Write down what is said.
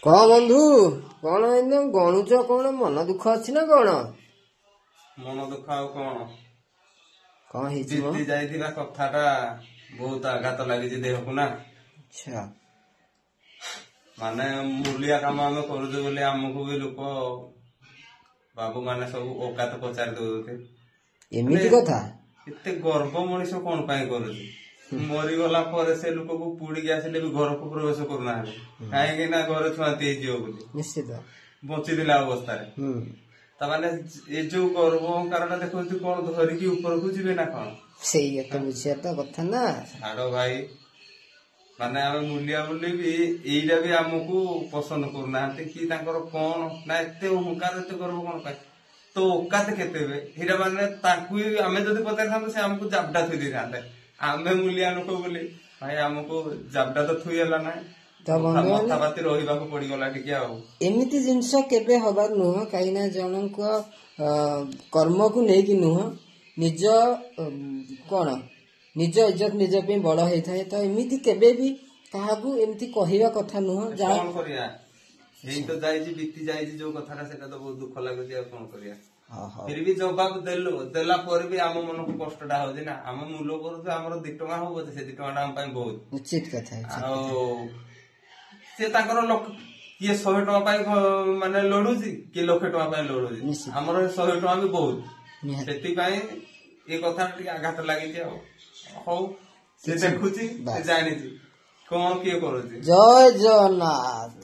कह बंधु कौन एने गणुच कौन मन दुख अच्छी ना कौन मन दुख आउ कौन बीती जाइथिला कथाटा बहुत आघात लगी देह को ना। अच्छा माने मूलिया काम आम करुचे आमको भी लोक बाबू माने सब औकात पचार दौते एमिति कथा एते गर्व मनीष कौन पाई करुचे मरीगला पर से लोक को पुड़ी आसिले भी घर को प्रवेश करूना कहीं घर छुआती निश्चित बचीला अवस्था ताने ये जो गर्व कारण देखो कौन धरिकी ऊपर को जीवे ना कौन से बुझिया तो कथा ना छाड़ भाई माने आम मूलिया बोली भी यहीटा भी आमको पसंद करना कि कौन ना एत अहंकार एत गर्व कौन पाए तो औकात केते माने आम जब पचार से आमको जाबडा थी था आम मूलिया लोक बोली भाई आमको जाबडा तो थुईला ना मथापाती रहा पड़गला टे एमिति जिनस केबे हबार नुह कहीं जनक कर्म को लेकिन नुह निज कौन निज इज्जत निज पे बड़ होता है तो एमिति केबे भी काहाकू एमिति कहवा कथा नुह कौन करिया यही तो जाइए बीती जाइए जो कथा से तो बहुत दुख लगुच कौन करिया फिर भी जवाब देला पर भी आम मन को कष्टा हो ना आम मूल कर आम 2 टଙ୍କା हो से 2 टଙ୍କା आम बहुत उचित कथा सी किए 100 टଙ୍କା माने लड़ुची किए 1 लाख टଙ୍କା लड़ुची आमर 100 टଙ୍କା भी बहुत से कथा आघात लगी हौ से देखुची जानी कौन किए करुची जय जगन्नाथ।